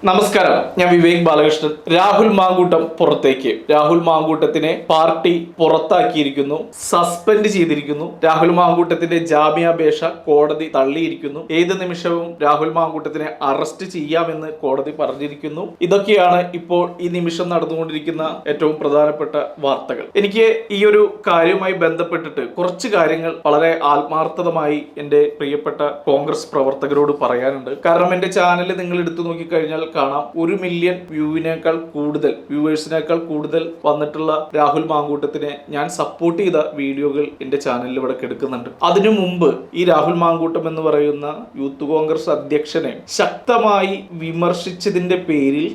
നമസ്കാരം, ഞാൻ വിവേക് ബാലകൃഷ്ണൻ. രാഹുൽ മാങ്കൂട്ടം പുറത്തേക്ക്. രാഹുൽ മാങ്കൂട്ടത്തിനെ പാർട്ടി പുറത്താക്കിയിരിക്കുന്നു, സസ്പെൻഡ് ചെയ്തിരിക്കുന്നു. രാഹുൽ മാങ്കൂട്ടത്തിന്റെ ജാമ്യാപേക്ഷ കോടതി തള്ളിയിരിക്കുന്നു. ഏത് നിമിഷവും രാഹുൽ മാങ്കൂട്ടത്തിനെ അറസ്റ്റ് ചെയ്യാമെന്ന് കോടതി പറഞ്ഞിരിക്കുന്നു. ഇതൊക്കെയാണ് ഇപ്പോൾ ഈ നിമിഷം നടന്നുകൊണ്ടിരിക്കുന്ന ഏറ്റവും പ്രധാനപ്പെട്ട വാർത്തകൾ. എനിക്ക് ഈ ഒരു കാര്യവുമായി ബന്ധപ്പെട്ടിട്ട് കുറച്ച് കാര്യങ്ങൾ വളരെ ആത്മാർത്ഥമായി എൻ്റെ പ്രിയപ്പെട്ട കോൺഗ്രസ് പ്രവർത്തകരോട് പറയാനുണ്ട്. കാരണം എൻ്റെ ചാനൽ നിങ്ങൾ എടുത്തു നോക്കിക്കഴിഞ്ഞാൽ കാണാം, 1 മില്യൺ വ്യൂവേഴ്സിനേക്കാൾ കൂടുതൽ വന്നിട്ടുള്ള രാഹുൽ മാങ്കൂട്ടത്തിനെ ഞാൻ സപ്പോർട്ട് ചെയ്ത വീഡിയോകൾ എന്റെ ചാനലിൽ ഇവിടെ കിടക്കുന്നുണ്ട്. അതിനു മുമ്പ് ഈ രാഹുൽ മാങ്കൂട്ടം എന്ന് പറയുന്ന യൂത്ത് കോൺഗ്രസ് അധ്യക്ഷനെ ശക്തമായി വിമർശിച്ചതിന്റെ പേരിൽ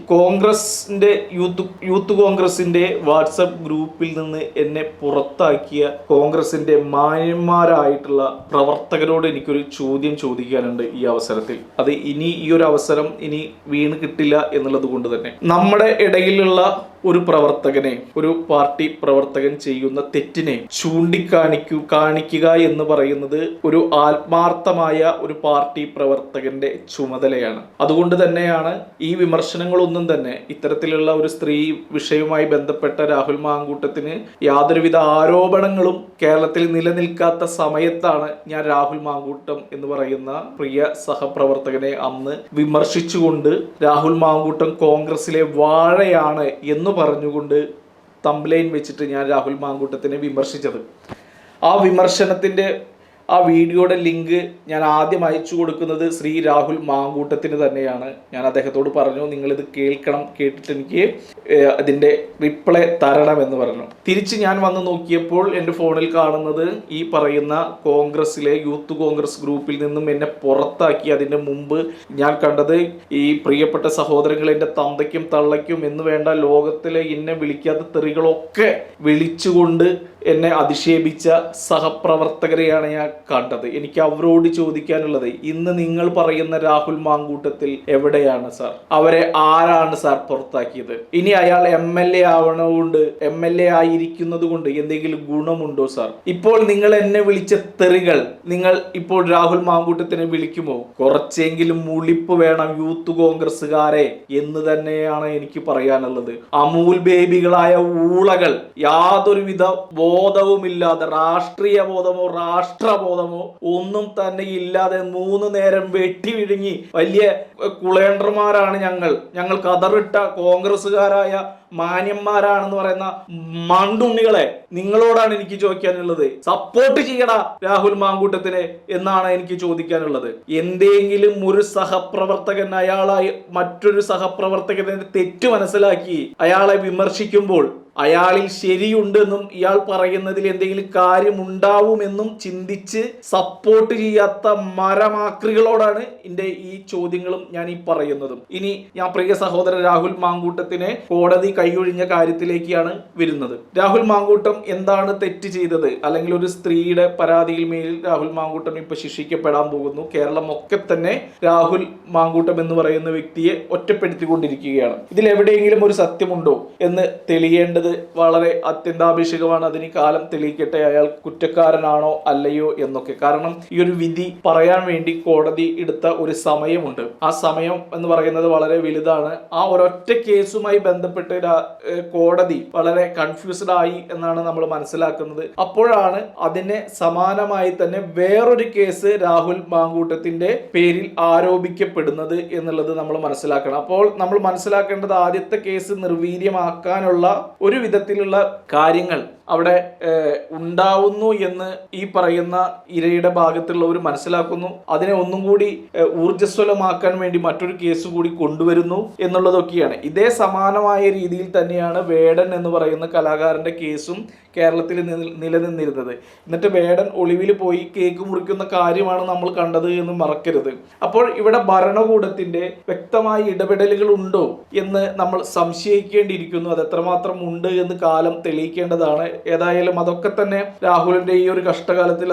യൂത്ത് കോൺഗ്രസിന്റെ വാട്സപ്പ് ഗ്രൂപ്പിൽ നിന്ന് എന്നെ പുറത്താക്കിയ കോൺഗ്രസിന്റെ മാന്യന്മാരായിട്ടുള്ള പ്രവർത്തകരോട് എനിക്കൊരു ചോദ്യം ചോദിക്കാനുണ്ട് ഈ അവസരത്തിൽ. അത് ഇനി ഈ ഒരു അവസരം ഇനി വീണ് കിട്ടില്ല എന്നുള്ളത് കൊണ്ട് തന്നെ നമ്മുടെ ഇടയിലുള്ള ഒരു പ്രവർത്തകനെ, ഒരു പാർട്ടി പ്രവർത്തകൻ ചെയ്യുന്ന തെറ്റിനെ കാണിക്കുക എന്ന് പറയുന്നത് ഒരു ആത്മാർത്ഥമായ ഒരു പാർട്ടി പ്രവർത്തകന്റെ ചുമതലയാണ്. അതുകൊണ്ട് തന്നെയാണ് ഈ വിമർശനങ്ങളൊന്നും തന്നെ ഇത്തരത്തിലുള്ള ഒരു സ്ത്രീ വിഷയവുമായി ബന്ധപ്പെട്ട രാഹുൽ മാങ്കൂട്ടത്തിന് യാതൊരുവിധ ആരോപണങ്ങളും കേരളത്തിൽ നിലനിൽക്കാത്ത സമയത്താണ് ഞാൻ രാഹുൽ മാങ്കൂട്ടം എന്ന് പറയുന്ന പ്രിയ സഹപ്രവർത്തകനെ അന്ന് വിമർശിച്ചുകൊണ്ട് രാഹുൽ മാങ്കൂട്ടം കോൺഗ്രസിലെ വാഴയാണ് എന്ന് പറഞ്ഞുകൊണ്ട് തംബ്ലൈൻ വെച്ചിട്ട് ഞാൻ രാഹുൽ മാങ്കൂട്ടത്തിനെ വിമർശിച്ചത്. ആ വിമർശനത്തിന്റെ ആ വീഡിയോയുടെ ലിങ്ക് ഞാൻ ആദ്യം അയച്ചു കൊടുക്കുന്നത് ശ്രീ രാഹുൽ മാങ്കൂട്ടത്തിന് തന്നെയാണ്. ഞാൻ അദ്ദേഹത്തോട് പറഞ്ഞു, നിങ്ങളിത് കേൾക്കണം, കേട്ടിട്ട് എനിക്ക് അതിൻ്റെ റിപ്ലൈ തരണം എന്ന് പറഞ്ഞു. തിരിച്ച് ഞാൻ വന്ന് നോക്കിയപ്പോൾ എൻ്റെ ഫോണിൽ കാണുന്നത് ഈ പറയുന്ന കോൺഗ്രസിലെ യൂത്ത് കോൺഗ്രസ് ഗ്രൂപ്പിൽ നിന്നും എന്നെ പുറത്താക്കി. അതിൻ്റെ മുമ്പ് ഞാൻ കണ്ടത് ഈ പ്രിയപ്പെട്ട സഹോദരങ്ങൾ, എൻ്റെ തന്തയ്ക്കും തള്ളയ്ക്കും എന്ന് വേണ്ട ലോകത്തിലെ എന്നെ വിളിക്കാത്ത തെറികളൊക്കെ വിളിച്ചുകൊണ്ട് എന്നെ അധിക്ഷേപിച്ച സഹപ്രവർത്തകരെയാണ് ഞാൻ കണ്ടത്. എനിക്ക് അവരോട് ചോദിക്കാനുള്ളത്, ഇന്ന് നിങ്ങൾ പറയുന്ന രാഹുൽ മാങ്കൂട്ടത്തിൽ എവിടെയാണ് സാർ? അവരെ ആരാണ് സാർ പുറത്താക്കിയത്? ഇനി അയാൾ MLA ആവണതുകൊണ്ട്, MLA ആയിരിക്കുന്നത് കൊണ്ട് എന്തെങ്കിലും ഗുണമുണ്ടോ സാർ? ഇപ്പോൾ നിങ്ങൾ എന്നെ വിളിച്ച തെറികൾ നിങ്ങൾ ഇപ്പോൾ രാഹുൽ മാങ്കൂട്ടത്തിനെ വിളിക്കുമോ? കുറച്ചെങ്കിലും മുളിപ്പ് വേണം യൂത്ത് കോൺഗ്രസ്സുകാരെ എന്ന് തന്നെയാണ് എനിക്ക് പറയാനുള്ളത്. അമൂൽ ബേബികളായ ഊളകൾ, യാതൊരുവിധ ബോധവുമില്ലാതെ, രാഷ്ട്രീയ ബോധമോ രാഷ്ട്രബോധമോ ഒന്നും തന്നെ ഇല്ലാതെ 3 നേരം വെട്ടി വിഴുങ്ങി വലിയ കുളേണ്ടർമാരാണ് ഞങ്ങൾ കതറിട്ട കോൺഗ്രസ്സുകാരായ മാന്യന്മാരാണെന്ന് പറയുന്ന മണ്ടുണ്ണികളെ, നിങ്ങളോടാണ് എനിക്ക് ചോദിക്കാനുള്ളത്. സപ്പോർട്ട് ചെയ്യടാ രാഹുൽ മാങ്കൂട്ടത്തിനെ എന്നാണ് എനിക്ക് ചോദിക്കാനുള്ളത്. എന്തെങ്കിലും ഒരു സഹപ്രവർത്തകൻ അയാളായി മറ്റൊരു സഹപ്രവർത്തകനെ തെറ്റ് മനസ്സിലാക്കി അയാളെ വിമർശിക്കുമ്പോൾ അയാളിൽ ശരിയുണ്ടെന്നും ഇയാൾ പറയുന്നതിൽ എന്തെങ്കിലും കാര്യമുണ്ടാവുമെന്നും ചിന്തിച്ച് സപ്പോർട്ട് ചെയ്യാത്ത മരമാക്രികളോടാണ് എൻ്റെ ഈ ചോദ്യങ്ങളും ഞാൻ ഈ പറയുന്നതും. ഇനി ഞാൻ പ്രിയ സഹോദരൻ രാഹുൽ മാങ്കൂട്ടത്തിനെ കോടതി കൈയൊഴിഞ്ഞ കാര്യത്തിലേക്കാണ് വരുന്നത്. രാഹുൽ മാങ്കൂട്ടം എന്താണ് തെറ്റ് ചെയ്തത്? അല്ലെങ്കിൽ ഒരു സ്ത്രീയുടെ പരാതിയിൽ മേലിൽ രാഹുൽ മാങ്കൂട്ടം ഇപ്പൊ ശിക്ഷിക്കപ്പെടാൻ പോകുന്നു. കേരളം ഒക്കെ തന്നെ രാഹുൽ മാങ്കൂട്ടം എന്ന് പറയുന്ന വ്യക്തിയെ ഒറ്റപ്പെടുത്തിക്കൊണ്ടിരിക്കുകയാണ്. ഇതിൽ എവിടെയെങ്കിലും ഒരു സത്യമുണ്ടോ എന്ന് തെളിയേണ്ടത് വളരെ അത്യന്താപേക്ഷിതമാണ്. അതിന് കാലം തെളിയിക്കട്ടെ, അയാൾ കുറ്റക്കാരനാണോ അല്ലയോ എന്നൊക്കെ. കാരണം ഈ ഒരു വിധി പറയാൻ വേണ്ടി കോടതി എടുത്ത ഒരു സമയമുണ്ട്. ആ സമയം എന്ന് പറയുന്നത് വളരെ വലുതാണ്. ആ ഒരൊറ്റ കേസുമായി ബന്ധപ്പെട്ട് കോടതി വളരെ കൺഫ്യൂസ്ഡ് ആയി എന്നാണ് നമ്മൾ മനസ്സിലാക്കുന്നത്. അപ്പോഴാണ് അതിനെ സമാനമായി തന്നെ വേറൊരു കേസ് രാഹുൽ മാങ്കൂട്ടത്തിന്റെ പേരിൽ ആരോപിക്കപ്പെടുന്നത് എന്നുള്ളത് നമ്മൾ മനസ്സിലാക്കണം. അപ്പോൾ നമ്മൾ മനസ്സിലാക്കേണ്ടത്, ആദ്യത്തെ കേസ് നിർവീര്യമാക്കാനുള്ള ഒരു വിധത്തിലുള്ള കാര്യങ്ങൾ അവിടെ ഉണ്ടാവുന്നു എന്ന് ഈ പറയുന്ന ഇരയുടെ ഭാഗത്തുള്ളവർ മനസ്സിലാക്കുന്നു. അതിനെ ഒന്നും കൂടി ഊർജ്ജസ്വലമാക്കാൻ വേണ്ടി മറ്റൊരു കേസ് കൂടി കൊണ്ടുവരുന്നു എന്നുള്ളതൊക്കെയാണ്. ഇതേ സമാനമായ രീതിയിൽ തന്നെയാണ് വേടൻ എന്ന് പറയുന്ന കലാകാരന്റെ കേസും കേരളത്തിൽ നിലനിന്നിരുന്നത്. എന്നിട്ട് വേടൻ ഒളിവിൽ പോയി കേക്ക് മുറിക്കുന്ന കാര്യമാണ് നമ്മൾ കണ്ടത് എന്ന് മറക്കരുത്. അപ്പോൾ ഇവിടെ ഭരണകൂടത്തിന്റെ വ്യക്തമായ ഇടപെടലുകൾ ഉണ്ടോ എന്ന് നമ്മൾ സംശയിക്കേണ്ടിയിരിക്കുന്നു. അത് എത്രമാത്രം ഉണ്ട് എന്ന് കാലം തെളിയിക്കേണ്ടതാണ്. ഏതായാലും അതൊക്കെ തന്നെ രാഹുലിന്റെ ഈ ഒരു കഷ്ടകാലത്തിൽ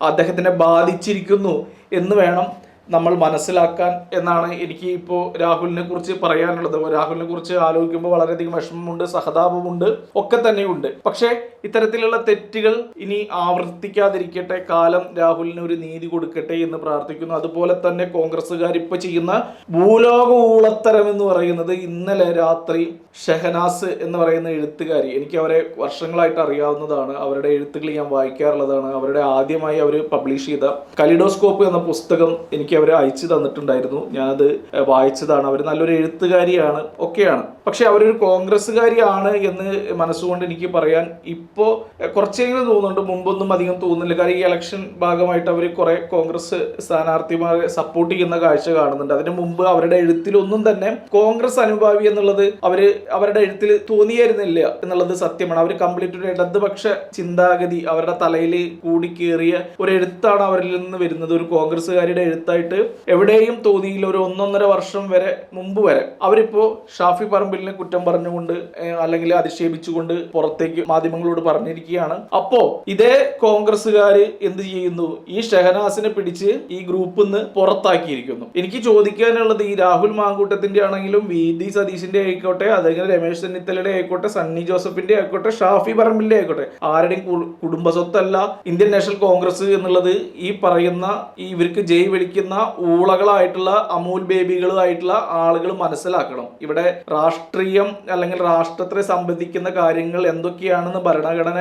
അദ്ദേഹത്തിനെ ബാധിച്ചിരിക്കുന്നു എന്ന് വേണം നമ്മൾ മനസ്സിലാക്കാൻ എന്നാണ് എനിക്ക് ഇപ്പോൾ രാഹുലിനെ കുറിച്ച് പറയാനുള്ളത്. രാഹുലിനെ കുറിച്ച് ആലോചിക്കുമ്പോൾ വളരെയധികം വിഷമമുണ്ട്, സഹതാപമുണ്ട്, ഒക്കെ തന്നെയുണ്ട്. പക്ഷേ ഇത്തരത്തിലുള്ള തെറ്റുകൾ ഇനി ആവർത്തിക്കാതിരിക്കട്ടെ, കാലം രാഹുലിന് ഒരു നീതി കൊടുക്കട്ടെ എന്ന് പ്രാർത്ഥിക്കുന്നു. അതുപോലെ തന്നെ കോൺഗ്രസ്സുകാർ ഇപ്പൊ ചെയ്യുന്ന ഭൂലോക ഊളത്തരം എന്ന് പറയുന്നത്, ഇന്നലെ രാത്രി ഷെഹനാസ് എന്ന് പറയുന്ന എഴുത്തുകാരി, എനിക്ക് അവരെ വർഷങ്ങളായിട്ട് അറിയാവുന്നതാണ്, അവരുടെ എഴുത്തുകൾ ഞാൻ വായിക്കാറുള്ളതാണ്. അവരുടെ ആദ്യമായി അവർ പബ്ലിഷ് ചെയ്ത കലിഡോസ്കോപ്പ് എന്ന പുസ്തകം എനിക്ക് അവർ അയച്ചു തന്നിട്ടുണ്ടായിരുന്നു. ഞാനത് വായിച്ചതാണ്. അവർ നല്ലൊരു എഴുത്തുകാരിയാണ്, ഒക്കെയാണ്. പക്ഷെ അവരൊരു കോൺഗ്രസ്സുകാരിയാണ് എന്ന് മനസ്സുകൊണ്ട് എനിക്ക് പറയാൻ ഇപ്പോൾ കുറച്ചെങ്കിലും തോന്നുന്നുണ്ട്. മുമ്പൊന്നും അധികം തോന്നുന്നില്ല. കാരണം ഈ ഇലക്ഷൻ ഭാഗമായിട്ട് അവർ കുറെ കോൺഗ്രസ് സ്ഥാനാർത്ഥിമാരെ സപ്പോർട്ട് ചെയ്യുന്ന കാഴ്ച കാണുന്നുണ്ട്. അതിനു മുമ്പ് അവരുടെ എഴുത്തിലൊന്നും തന്നെ കോൺഗ്രസ് അനുഭാവി എന്നുള്ളത് അവരുടെ എഴുത്തിൽ തോന്നിയായിരുന്നില്ല എന്നുള്ളത് സത്യമാണ്. അവർ കംപ്ലീറ്റ് ഒരു ഇടതുപക്ഷ ചിന്താഗതി അവരുടെ തലയിൽ കൂടിക്കേറിയ ഒരു എഴുത്താണ് അവരിൽ നിന്ന് വരുന്നത്. ഒരു കോൺഗ്രസ്സുകാരുടെ എഴുത്തായിട്ട് എവിടെയും തോന്നിയില്ല. ഒരു 1.5 വർഷം വരെ മുമ്പ് വരെ അവരിപ്പോ ഷാഫി പറമ്പിലിനെ കുറ്റം പറഞ്ഞുകൊണ്ട് അല്ലെങ്കിൽ അധിക്ഷേപിച്ചുകൊണ്ട് പുറത്തേക്ക് മാധ്യമങ്ങളോട് പറഞ്ഞിരിക്കുകയാണ്. അപ്പോ ഇതേ കോൺഗ്രസ്സുകാര് എന്ത് ചെയ്യുന്നു? ഈ ഷെഹനാസിനെ പിടിച്ച് ഈ ഗ്രൂപ്പിൽ നിന്ന് പുറത്താക്കിയിരിക്കുന്നു. എനിക്ക് ചോദിക്കാനുള്ളത്, ഈ രാഹുൽ മാങ്കൂട്ടത്തിന്റെ ആണെങ്കിലും VD സതീശിന്റെ ആയിക്കോട്ടെ, അല്ലെങ്കിൽ രമേശ് ചെന്നിത്തലയുടെ ആയിക്കോട്ടെ, സണ്ണി ജോസഫിന്റെ ആയിക്കോട്ടെ, ഷാഫി പറമ്പിലിന്റെ ആയിക്കോട്ടെ, ആരുടെയും കുടുംബ സ്വത്തല്ല ഇന്ത്യൻ നാഷണൽ കോൺഗ്രസ് എന്നുള്ളത്. ഈ പറയുന്ന ഇവർക്ക് ജയ് വിളിക്കുന്ന ഊളകളായിട്ടുള്ള അമൂൽ ബേബികളായിട്ടുള്ള ആളുകൾ മനസ്സിലാക്കണം. ഇവിടെ രാഷ്ട്രീയം അല്ലെങ്കിൽ രാഷ്ട്രത്തെ സംബന്ധിക്കുന്ന കാര്യങ്ങൾ എന്തൊക്കെയാണെന്ന് ഭരണഘടന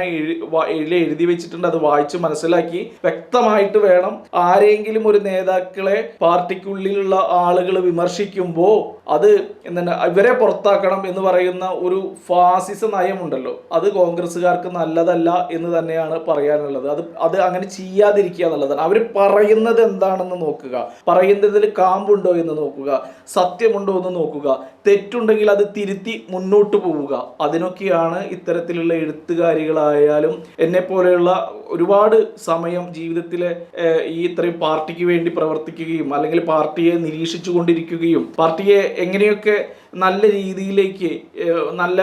എഴുതി വെച്ചിട്ടുണ്ട്. അത് വായിച്ച് മനസ്സിലാക്കി വ്യക്തമായിട്ട് വേണം. ആരെങ്കിലും ഒരു നേതാക്കളെ പാർട്ടിക്കുള്ളിലുള്ള ആളുകൾ വിമർശിക്കുമ്പോൾ അത് എന്താണ് ഇവരെ പുറത്താക്കണം എന്ന് പറയുന്ന ഒരു ഫാസിസ നയമുണ്ടല്ലോ, അത് കോൺഗ്രസ്സുകാർക്ക് നല്ലതല്ല എന്ന് തന്നെയാണ് പറയാനുള്ളത്. അത് അങ്ങനെ ചെയ്യാതിരിക്കുക എന്നുള്ളതാണ്. അവർ പറയുന്നത് എന്താണെന്ന് നോക്കുക, പറയുന്നതിൽ കാമ്പുണ്ടോ എന്ന് നോക്കുക, സത്യമുണ്ടോ എന്ന് നോക്കുക, തെറ്റുണ്ടെങ്കിൽ അത് തിരുത്തി മുന്നോട്ട് പോവുക. അതിനൊക്കെയാണ് ഇത്തരത്തിലുള്ള എഴുത്തുകാരികളായാലും എന്നെ പോലെയുള്ള ഒരുപാട് സമയം ജീവിതത്തിലെ ഈ ഇത്രയും പാർട്ടിക്ക് വേണ്ടി പ്രവർത്തിക്കുകയും അല്ലെങ്കിൽ പാർട്ടിയെ നിരീക്ഷിച്ചു കൊണ്ടിരിക്കുകയും പാർട്ടിയെ എങ്ങനെയൊക്കെ നല്ല രീതിയിലേക്ക് നല്ല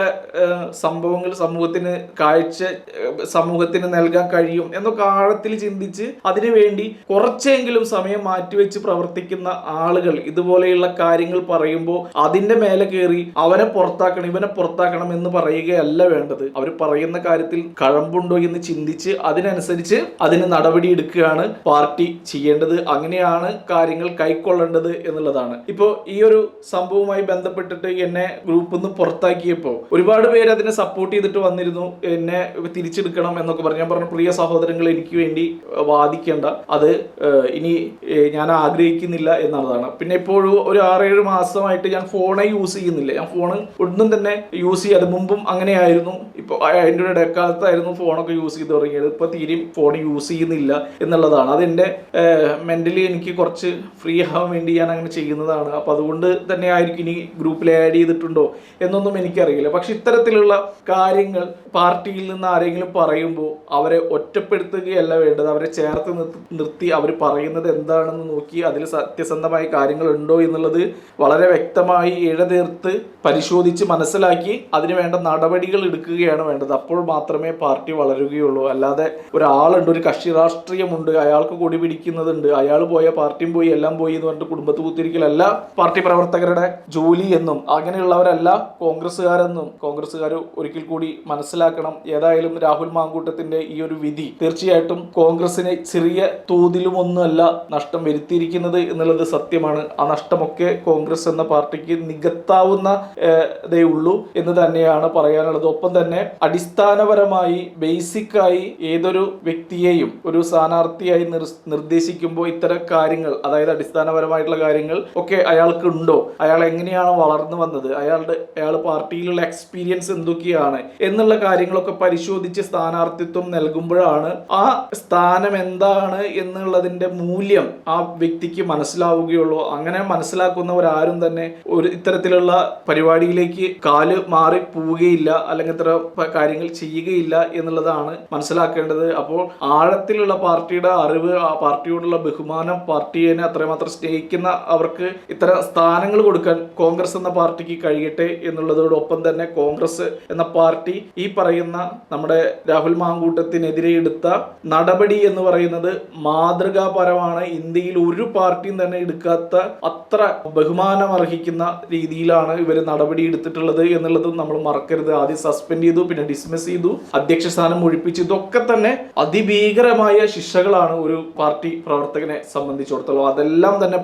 സംഭവങ്ങൾ സമൂഹത്തിന് നൽകാൻ കഴിയും എന്നൊക്കെ ആഴത്തിൽ ചിന്തിച്ച് അതിനുവേണ്ടി കുറച്ചെങ്കിലും സമയം മാറ്റിവെച്ച് പ്രവർത്തിക്കുന്ന ആളുകൾ ഇതുപോലെയുള്ള കാര്യങ്ങൾ പറയുമ്പോൾ അതിന്റെ മേലെ കയറി അവനെ പുറത്താക്കണം ഇവനെ പുറത്താക്കണം എന്ന് പറയുകയല്ല വേണ്ടത്. അവർ പറയുന്ന കാര്യത്തിൽ കഴമ്പുണ്ടോ എന്ന് ചിന്തിച്ച് അതിനനുസരിച്ച് അതിന് നടപടി എടുക്കുകയാണ് പാർട്ടി ചെയ്യേണ്ടത്. അങ്ങനെയാണ് കാര്യങ്ങൾ കൈക്കൊള്ളേണ്ടത് എന്നുള്ളതാണ്. ഇപ്പോൾ ഈ ഒരു സംഭവവുമായി ബന്ധപ്പെട്ടിട്ട് എന്നെ ഗ്രൂപ്പിൽ നിന്ന് പുറത്താക്കിയപ്പോൾ ഒരുപാട് പേര് അതിനെ സപ്പോർട്ട് ചെയ്തിട്ട് വന്നിരുന്നു, എന്നെ തിരിച്ചെടുക്കണം എന്നൊക്കെ പറഞ്ഞു. ഞാൻ പറഞ്ഞു, പ്രിയ സഹോദരങ്ങൾ, എനിക്ക് വേണ്ടി വാദിക്കേണ്ട, അത് ഇനി ഞാൻ ആഗ്രഹിക്കുന്നില്ല എന്നുള്ളതാണ്. പിന്നെ ഇപ്പോഴും ഒരു 6-7 മാസമായിട്ട് ഞാൻ ഫോണേ യൂസ് ചെയ്യുന്നില്ല. ഞാൻ ഫോണ് ഒന്നും തന്നെ യൂസ് ചെയ്യാതെ, മുമ്പും അങ്ങനെയായിരുന്നു, ഇപ്പോൾ അതിൻ്റെ ഒരു ഇടക്കാലത്തായിരുന്നു ഫോണൊക്കെ യൂസ് ചെയ്ത് തുടങ്ങിയത്. ഇപ്പോൾ തീരെയും ഫോൺ യൂസ് ചെയ്യുന്നില്ല എന്നുള്ളതാണ്. അതെൻ്റെ മെൻ്റലി എനിക്ക് കുറച്ച് ഫ്രീ ആവാൻ വേണ്ടി ഞാൻ അങ്ങനെ ചെയ്യുന്നതാണ്. അപ്പോൾ അതുകൊണ്ട് തന്നെ ആയിരിക്കും ഇനി ഗ്രൂപ്പിൽ ആഡ് ചെയ്തിട്ടുണ്ടോ എന്നൊന്നും എനിക്കറിയില്ല. പക്ഷെ ഇത്തരത്തിലുള്ള കാര്യങ്ങൾ പാർട്ടിയിൽ നിന്ന് ആരെങ്കിലും പറയുമ്പോൾ അവരെ ഒറ്റപ്പെടുത്തുകയല്ല വേണ്ടത്, അവരെ ചേർത്ത് നിർത്തി അവർ പറയുന്നത് എന്താണെന്ന് നോക്കി അതിൽ സത്യസന്ധമായ കാര്യങ്ങൾ ഉണ്ടോ എന്നുള്ളത് വളരെ വ്യക്തമായി ഇഴതീർത്ത് പരിശോധിച്ച് മനസ്സിലാക്കി അതിന് വേണ്ട നടപടികൾ എടുക്കുകയാണ് വേണ്ടത്. അപ്പോൾ മാത്രമേ പാർട്ടി വളരുകയുള്ളൂ. അല്ലാതെ ഒരാളുണ്ട്, ഒരു കക്ഷി രാഷ്ട്രീയമുണ്ട്, അയാൾക്ക് കൊടി പിടിക്കുന്നതുണ്ട്, അയാൾ പോയ പാർട്ടിയും പോയി എല്ലാം പോയി എന്ന് പറഞ്ഞിട്ട് കുടുംബത്ത് കുത്തിരിക്കലല്ല പാർട്ടി പ്രവർത്തകരുടെ ജോലി എന്നും അങ്ങനെയുള്ളവരല്ല കോൺഗ്രസ്സുകാരെന്നും കോൺഗ്രസ്സുകാർ ഒരിക്കൽ കൂടി മനസ്സിലാക്കണം. ഏതായാലും രാഹുൽ മാങ്കൂട്ടത്തിന്റെ ഈ ഒരു വിധി തീർച്ചയായിട്ടും കോൺഗ്രസിന് ചെറിയ തോതിലും ഒന്നുമല്ല നഷ്ടം വരുത്തിയിരിക്കുന്നത് എന്നുള്ളത് സത്യമാണ്. ആ നഷ്ടമൊക്കെ കോൺഗ്രസ് എന്ന പാർട്ടിക്ക് നികത്താവുന്ന ഇതേ ഉള്ളൂ എന്ന് തന്നെയാണ് പറയാനുള്ളത്. ഒപ്പം തന്നെ അടിസ്ഥാനപരമായി ബേസിക്കായി ഏതൊരു വ്യക്തിയെയും ഒരു സ്ഥാനാർത്ഥിയായി നിർദ്ദേശിക്കുമ്പോൾ ഇത്തരം കാര്യങ്ങൾ, അതായത് അടിസ്ഥാനപരമായിട്ടുള്ള കാര്യങ്ങൾ ഒക്കെ അയാൾക്ക് ഉണ്ടോ, അയാൾ എങ്ങനെയാണ് വളർന്നു വന്നത്, അയാൾ പാർട്ടിയിലുള്ള എക്സ്പീരിയൻസ് എന്തൊക്കെയാണ് എന്നുള്ള കാര്യങ്ങളൊക്കെ പരിശോധിച്ച് സ്ഥാനാർത്ഥിത്വം നൽകുമ്പോഴാണ് ആ സ്ഥാനം എന്താണ് എന്നുള്ളതിന്റെ മൂല്യം ആ വ്യക്തിക്ക് മനസ്സിലാവുകയുള്ളൂ. അങ്ങനെ മനസ്സിലാക്കുന്നവരാരും തന്നെ ഒരു ഇത്തരത്തിലുള്ള പരിപാടിയിലേക്ക് കാല് മാറി പോവുകയില്ല, അല്ലെങ്കിൽ ഇത്തരം കാര്യങ്ങൾ ചെയ്യുകയില്ല എന്നുള്ളതാണ് മനസ്സിലാക്കേണ്ടത്. അപ്പോൾ ആഴത്തിലുള്ള പാർട്ടിയുടെ അറിവ്, ആ പാർട്ടിയോടുള്ള ബഹുമാനം, പാർട്ടിയെ അത്രമാത്രം സ്നേഹിക്കുന്ന അവർക്ക് ഇത്തരം സ്ഥാനങ്ങൾ കൊടുക്കാൻ കോൺഗ്രസ് എന്ന പാർട്ടിക്ക് കഴിയട്ടെ എന്നുള്ളതോടൊപ്പം തന്നെ കോൺഗ്രസ് എന്ന പാർട്ടി ഈ പറയുന്ന നമ്മുടെ രാഹുൽ മാങ്കൂട്ടത്തിനെതിരെ എടുത്ത നടപടി എന്ന് പറയുന്നത് മാതൃകാപരമാണ്. ഇന്ത്യയിൽ ഒരു പാർട്ടിയും തന്നെ എടുക്കാത്ത അത്ര ബഹുമാനം അർഹിക്കുന്ന രീതിയിലാണ് ഇവർ നടപടി എടുത്തിട്ടുള്ളത് എന്നുള്ളതും നമ്മൾ മറക്കരുത്. ആദ്യം സസ്പെൻഡ് ചെയ്തു, പിന്നെ ഡിസ്മിസ് ചെയ്തു, അധ്യക്ഷ സ്ഥാനം ഒഴിപ്പിച്ചു. ഇതൊക്കെ തന്നെ അതിഭീകരമായ ശിക്ഷകളാണ് ഒരു പാർട്ടി പ്രവർത്തകനെ സംബന്ധിച്ചിടത്തോളം. അതെല്ലാം തന്നെ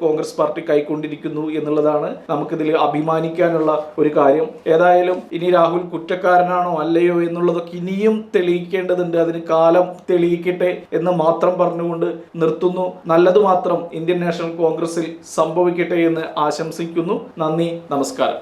കോൺഗ്രസ് പാർട്ടി കൈക്കൊണ്ടിരിക്കുന്നു എന്നുള്ളതാണ് നമുക്കിതിൽ അഭിമാനിക്കാനുള്ള ഒരു കാര്യം. ഏതായാലും ഇനി രാഹുൽ കുറ്റക്കാരനാണോ അല്ലയോ എന്നുള്ളതൊക്കെ ഇനിയും തെളിയിക്കേണ്ടതുണ്ട്. അതിന് കാലം തെളിയിക്കട്ടെ എന്ന് മാത്രം പറഞ്ഞുകൊണ്ട് നിർത്തുന്നു. നല്ലത് മാത്രം ഇന്ത്യൻ നാഷണൽ കോൺഗ്രസിൽ സംഭവിക്കട്ടെ എന്ന് ആശംസിക്കുന്നു. നന്ദി, നമസ്കാരം.